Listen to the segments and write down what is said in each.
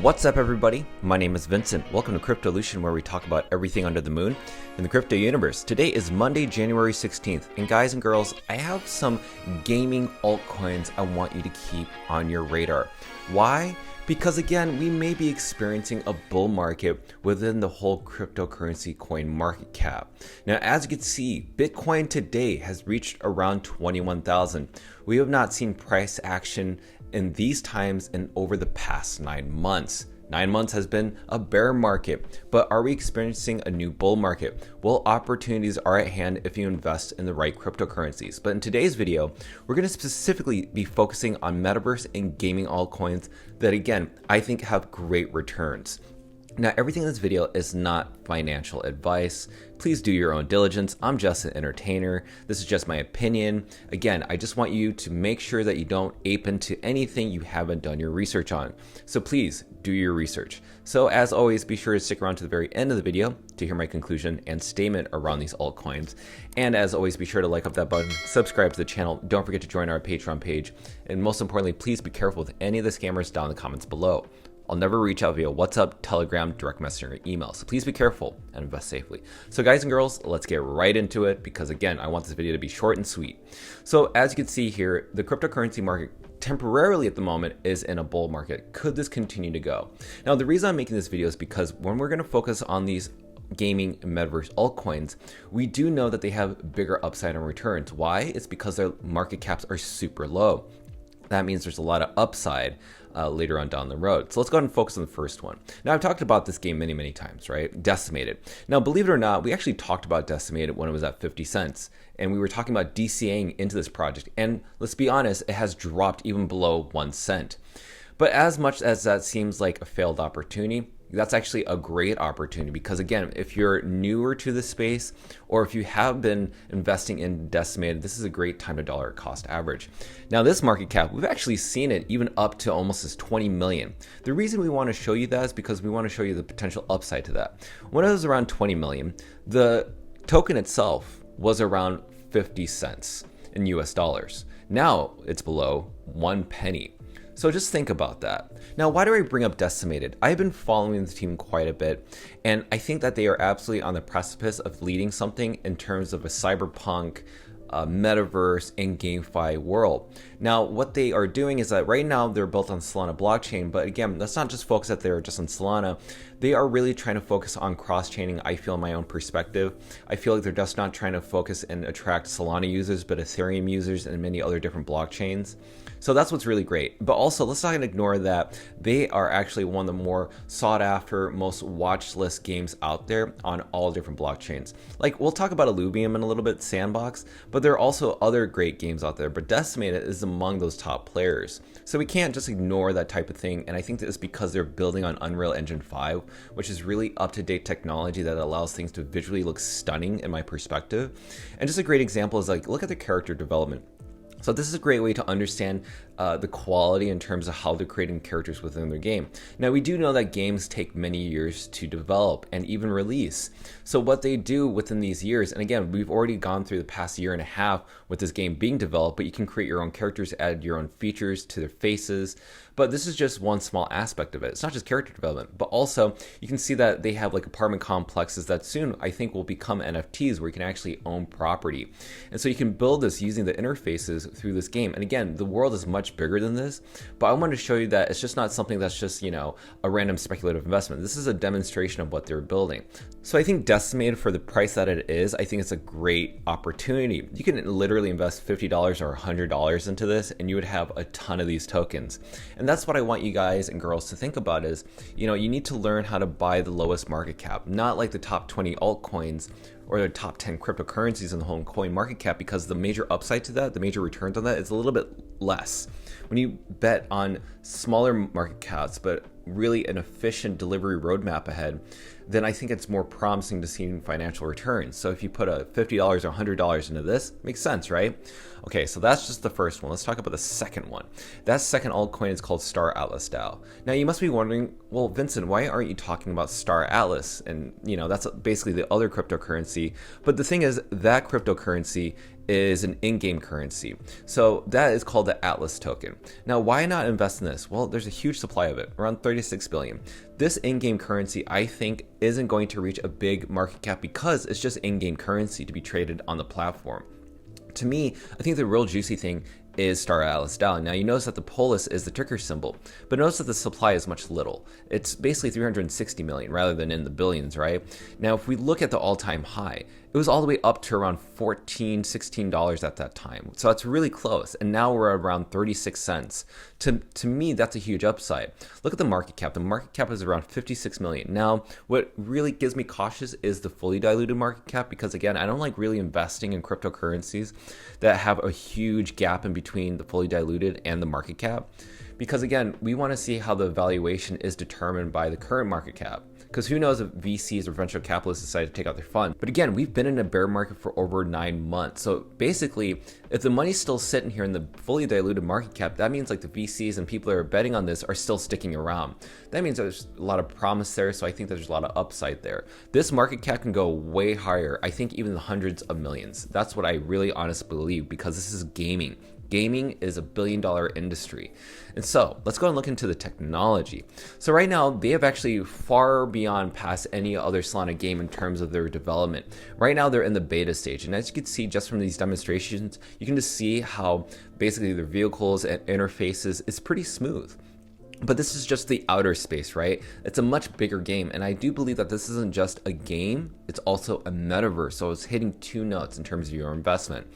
What's up, everybody? My name is Vincent. Welcome to Cryptolution, where we talk about everything under the moon in the crypto universe. Today is Monday, January 16th, and guys and girls, I have some gaming altcoins I want you to keep on your radar. Why? Because again, we may be experiencing a bull market within the whole cryptocurrency coin market cap. Now, as you can see, Bitcoin today has reached around 21,000. We have not seen price action in these times in over the past 9 months. 9 months has been a bear market, but are we experiencing a new bull market? Well, opportunities are at hand if you invest in the right cryptocurrencies. But in today's video, we're going to specifically be focusing on Metaverse and gaming altcoins that, again, I think have great returns. Now, everything in this video is not financial advice. Please do your own diligence. I'm just an entertainer. This is just my opinion. Again, I just want you to make sure that you don't ape into anything you haven't done your research on. So please do your research. So as always, be sure to stick around to the very end of the video to hear my conclusion and statement around these altcoins. And as always, be sure to like up that button, subscribe to the channel. Don't forget to join our Patreon page. And most importantly, please be careful with any of the scammers down in the comments below. I'll never reach out via WhatsApp, Telegram, direct messaging, or email. So please be careful and invest safely. So guys and girls, let's get right into it because again, I want this video to be short and sweet. So as you can see here, the cryptocurrency market temporarily at the moment is in a bull market. Could this continue to go? Now, the reason I'm making this video is because when we're gonna focus on these gaming and metaverse altcoins, we do know that they have bigger upside and returns. Why? It's because their market caps are super low. That means there's a lot of upside later on down the road. So let's go ahead and focus on the first one. Now, I've talked about this game many times, right? Decimated. Now, believe it or not, we actually talked about Decimated when it was at 50 cents. And we were talking about DCAing into this project. And let's be honest, it has dropped even below 1 cent. But as much as that seems like a failed opportunity, that's actually a great opportunity because again, if you're newer to the space or if you have been investing in Decimated, this is a great time to dollar cost average. Now this market cap, we've actually seen it even up to almost as 20 million. The reason we want to show you that is because we want to show you the potential upside to that. When it was around 20 million, the token itself was around 50 cents in US dollars. Now it's below 1 penny. So just think about that. Now, why do I bring up Decimated? I've been following the team quite a bit, and I think that they are absolutely on the precipice of leading something in terms of a cyberpunk, metaverse, and GameFi world. Now, what they are doing is that right now they're built on Solana blockchain, but again, let's not just focus that they're just on Solana. They are really trying to focus on cross-chaining, I feel, in my own perspective. I feel like they're just not trying to focus and attract Solana users, but Ethereum users and many other different blockchains. So that's what's really great. But also, let's not ignore that they are actually one of the more sought after, most watch list games out there on all different blockchains. Like, we'll talk about Alluvium in a little bit, Sandbox, but there are also other great games out there. But Decimated is among those top players. So we can't just ignore that type of thing. And I think that it's because they're building on Unreal Engine 5, which is really up-to-date technology that allows things to visually look stunning in my perspective. And just a great example is like, look at the character development. So this is a great way to understand the quality in terms of how they're creating characters within their game. Now, we do know that games take many years to develop and even release. So what they do within these years, and again, we've already gone through the past year and a half with this game being developed, but you can create your own characters, add your own features to their faces. But this is just one small aspect of it. It's not just character development, but also you can see that they have like apartment complexes that soon I think will become NFTs where you can actually own property. And so you can build this using the interfaces through this game. And again, the world is much bigger than this, but I wanted to show you that it's just not something that's just, you know, a random speculative investment. This is a demonstration of what they're building. So I think Decimated, for the price that it is, I think it's a great opportunity. You can literally invest $50 or $100 into this and you would have a ton of these tokens. And that's what I want you guys and girls to think about is, you know, you need to learn how to buy the lowest market cap, not like the top 20 altcoins or the top 10 cryptocurrencies in the whole coin market cap, because the major upside to that, the major returns on that is a little bit less. When you bet on smaller market caps, but really an efficient delivery roadmap ahead, then I think it's more promising to see financial returns. So if you put a $50 or $100 into this, makes sense, right? Okay, so that's just the first one. Let's talk about the second one. That second altcoin is called Star Atlas DAO. Now you must be wondering, well, Vincent, why aren't you talking about Star Atlas? And that's basically the other cryptocurrency. But the thing is, that cryptocurrency is an in-game currency. So that is called the Atlas token. Now, why not invest in this? Well, there's a huge supply of it, around 36 billion. This in-game currency, I think, isn't going to reach a big market cap because it's just in-game currency to be traded on the platform. To me, I think the real juicy thing is Star Atlas DAO. Now you notice that the Polis is the ticker symbol, but notice that the supply is much little. It's basically 360 million rather than in the billions, right? Now if we look at the all-time high, it was all the way up to around $14, $16 at that time. So that's really close. And now we're around 36 cents. To me, that's a huge upside. Look at the market cap. The market cap is around 56 million. Now, what really gives me cautious is the fully diluted market cap, because again, I don't like really investing in cryptocurrencies that have a huge gap in between the fully diluted and the market cap. Because again, we want to see how the valuation is determined by the current market cap. Because who knows if VCs or venture capitalists decide to take out their fund. But again, we've been in a bear market for over 9 months. So basically, if the money's still sitting here in the fully diluted market cap, that means like the VCs and people that are betting on this are still sticking around. That means there's a lot of promise there. So I think there's a lot of upside there. This market cap can go way higher. I think even the hundreds of millions. That's what I really honestly believe, because this is gaming. Gaming is $1 billion industry. And so let's go and look into the technology. So right now they have actually far beyond past any other Solana game in terms of their development. Right now they're in the beta stage. And as you can see just from these demonstrations, you can just see how basically their vehicles and interfaces is pretty smooth. But this is just the outer space, right? It's a much bigger game. And I do believe that this isn't just a game, it's also a metaverse. So it's hitting 2 notes in terms of your investment.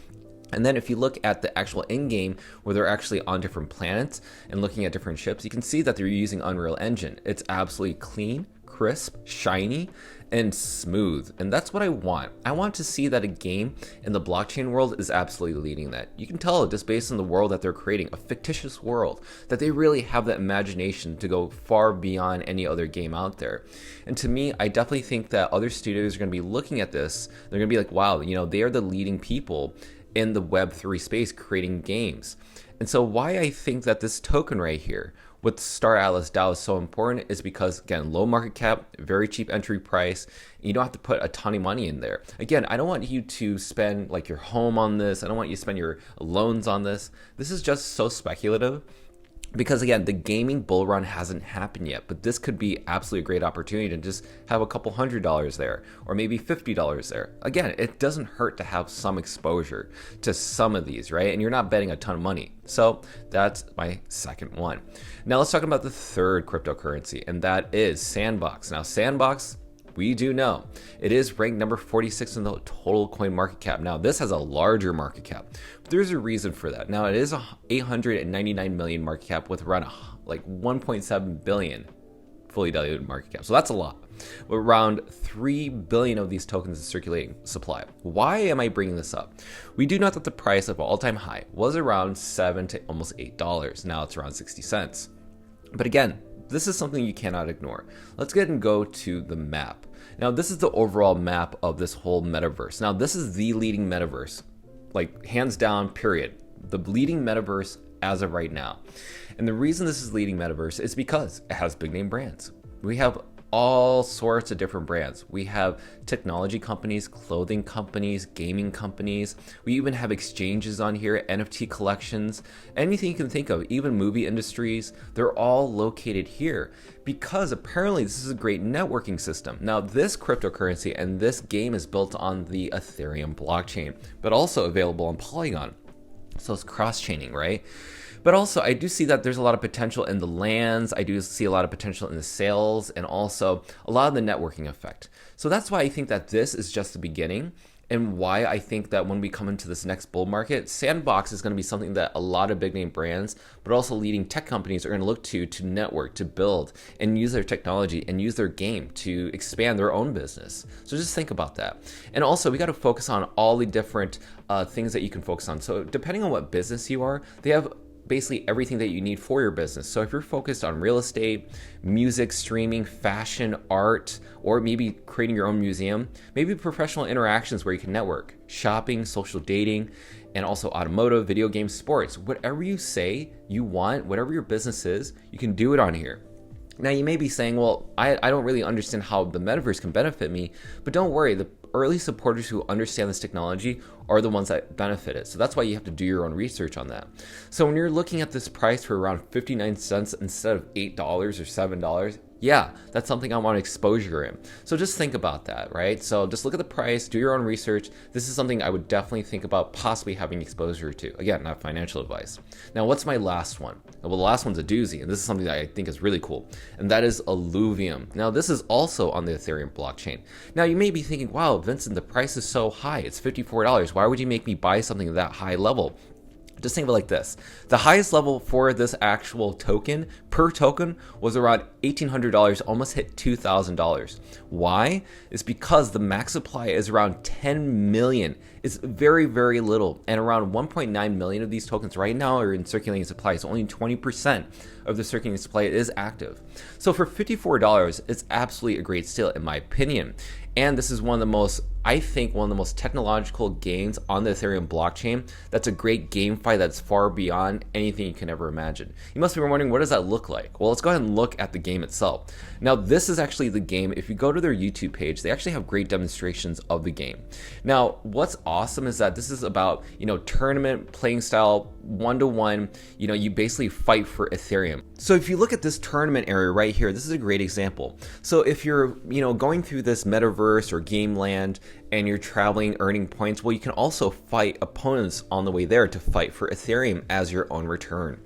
And then if you look at the actual in-game where they're actually on different planets and looking at different ships, you can see that they're using Unreal Engine. It's absolutely clean, crisp, shiny, and smooth. And that's what I want. I want to see that a game in the blockchain world is absolutely leading that. You can tell just based on the world that they're creating, a fictitious world, that they really have that imagination to go far beyond any other game out there. And to me, I definitely think that other studios are going to be looking at this. They're going to be like, wow, they are the leading people in the Web3 space creating games. And so why I think that this token right here with Star Atlas DAO is so important is because, again, low market cap, very cheap entry price. You don't have to put a ton of money in there. Again, I don't want you to spend like your home on this. I don't want you to spend your loans on this. This is just so speculative. Because again, the gaming bull run hasn't happened yet, but this could be absolutely a great opportunity to just have a couple $100 there, or maybe $50 there. Again, it doesn't hurt to have some exposure to some of these, right? And you're not betting a ton of money. So that's my second one. Now let's talk about the third cryptocurrency, and that is Sandbox. Now Sandbox, we do know it is ranked number 46 in the total coin market cap. Now this has a larger market cap, but there's a reason for that. Now it is a 899 million market cap with around like 1.7 billion fully diluted market cap. So that's a lot. Around 3 billion of these tokens is circulating supply. Why am I bringing this up? We do know that the price of all-time high was around $7 to almost $8. Now it's around 60 cents. But again, this is something you cannot ignore. Let's get and go to the map. Now, this is the overall map of this whole metaverse. Now, this is the leading metaverse, like hands down, period. The leading metaverse as of right now. And the reason this is leading metaverse is because it has big name brands. We have all sorts of different brands. We have technology companies, clothing companies, gaming companies. We even have exchanges on here, NFT collections, anything you can think of, even movie industries. They're all located here because apparently this is a great networking system. Now, this cryptocurrency and this game is built on the Ethereum blockchain, but also available on Polygon. So it's cross-chaining, right? But also, I do see that there's a lot of potential in the lands. I do see a lot of potential in the sales and also a lot of the networking effect. So that's why I think that this is just the beginning, and why I think that when we come into this next bull market, Sandbox is going to be something that a lot of big name brands, but also leading tech companies are going to look to network, to build, and use their technology and use their game to expand their own business. So just think about that. And also, we got to focus on all the different things that you can focus on. So depending on what business you are, they have basically everything that you need for your business. So if you're focused on real estate, music, streaming, fashion, art, or maybe creating your own museum, maybe professional interactions where you can network, shopping, social dating, and also automotive, video games, sports, whatever you say you want, whatever your business is, you can do it on here. Now you may be saying, well, I don't really understand how the metaverse can benefit me, but don't worry, the early supporters who understand this technology are the ones that benefit it. So that's why you have to do your own research on that. So when you're looking at this price for around 59 cents instead of $8 or $7, yeah, that's something I want exposure in. So just think about that, right? So just look at the price, do your own research. This is something I would definitely think about possibly having exposure to. Again, not financial advice. Now, what's my last one? Well, the last one's a doozy, and this is something that I think is really cool, and that is Alluvium. Now, this is also on the Ethereum blockchain. Now, you may be thinking, wow, Vincent, the price is so high. It's $54. Why would you make me buy something at that high level? Just think of it like this. The highest level for this actual token, per token, was around $1,800, almost hit $2,000. Why? It's because the max supply is around 10 million. It's very, very little. And around 1.9 million of these tokens right now are in circulating supply. So only 20% of the circulating supply is active. So for $54, it's absolutely a great steal in my opinion. And this is one of the most, I think, one of the most technological games on the Ethereum blockchain. That's a great GameFi that's far beyond anything you can ever imagine. You must be wondering, what does that look like? Well, let's go ahead and look at the game itself. Now, this is actually the game. If you go to their YouTube page, they actually have great demonstrations of the game. Now, what's awesome is that this is about, tournament playing style, one-to-one, you basically fight for Ethereum. So if you look at this tournament area right here, this is a great example. So if you're, going through this Metaverse or Game Land and you're traveling, earning points, well, you can also fight opponents on the way there to fight for Ethereum as your own return.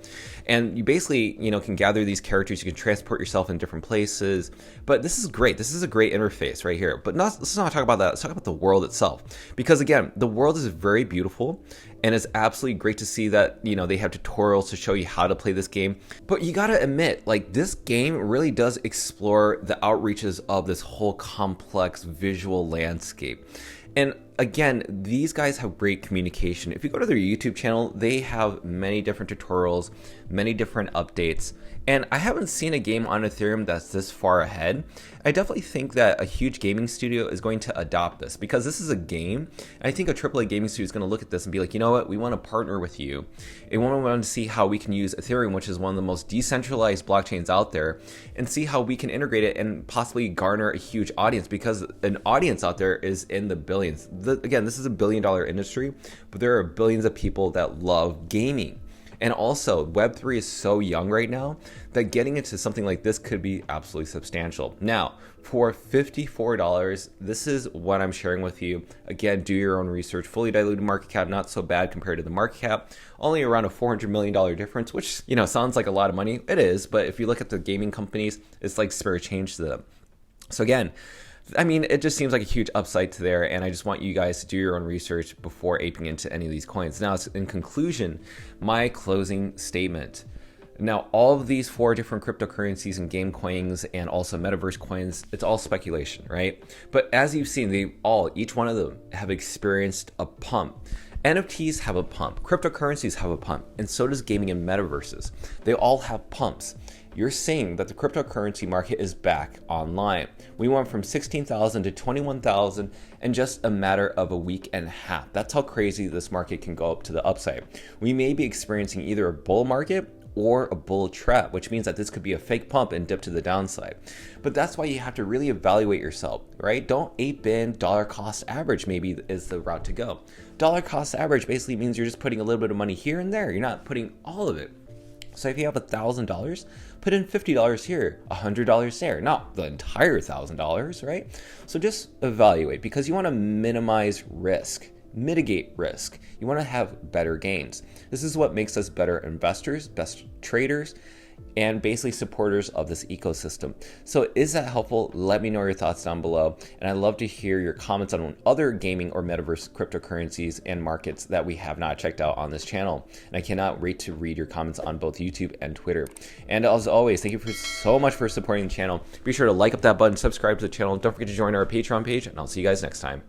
And you basically, can gather these characters, you can transport yourself in different places, but this is great. This is a great interface right here. But let's not talk about that. Let's talk about the world itself. Because again, the world is very beautiful and it's absolutely great to see that, they have tutorials to show you how to play this game. But you gotta admit, this game really does explore the outreaches of this whole complex visual landscape. And again, these guys have great communication. If you go to their YouTube channel, they have many different tutorials, many different updates. And I haven't seen a game on Ethereum that's this far ahead. I definitely think that a huge gaming studio is going to adopt this because this is a game. And I think a AAA gaming studio is going to look at this and be like, you know what, we want to partner with you. And we want to see how we can use Ethereum, which is one of the most decentralized blockchains out there, and see how we can integrate it and possibly garner a huge audience, because an audience out there is in the billions. Again, this is $1 billion industry, but there are billions of people that love gaming. And also, Web3 is so young right now that getting into something like this could be absolutely substantial. Now, for $54, this is what I'm sharing with you. Again, do your own research. Fully diluted market cap, not so bad compared to the market cap. Only around a $400 million difference, which, sounds like a lot of money. It is, but if you look at the gaming companies, it's like spare change to them. So again, it just seems like a huge upside to there, and I just want you guys to do your own research before aping into any of these coins. Now, in conclusion, my closing statement. Now, all of these 4 different cryptocurrencies and game coins and also metaverse coins, it's all speculation, right? But as you've seen, each one of them have experienced a pump. NFTs have a pump, cryptocurrencies have a pump, and so does gaming and metaverses. They all have pumps. You're seeing that the cryptocurrency market is back online. We went from 16,000 to 21,000 in just a matter of a week and a half. That's how crazy this market can go up to the upside. We may be experiencing either a bull market or a bull trap, which means that this could be a fake pump and dip to the downside. But that's why you have to really evaluate yourself, right? Don't ape in dollar cost average maybe is the route to go. Dollar cost average basically means you're just putting a little bit of money here and there. You're not putting all of it. So if you have $1,000, put in $50 here, $100 there, not the entire $1,000, right? So just evaluate, because you want to minimize risk, mitigate risk. You want to have better gains. This is what makes us better investors, best traders, and basically supporters of this ecosystem. So is that helpful? Let me know your thoughts down below. And I'd love to hear your comments on other gaming or metaverse cryptocurrencies and markets that we have not checked out on this channel. And I cannot wait to read your comments on both YouTube and Twitter. And as always, thank you so much for supporting the channel. Be sure to like up that button, subscribe to the channel. Don't forget to join our Patreon page, and I'll see you guys next time.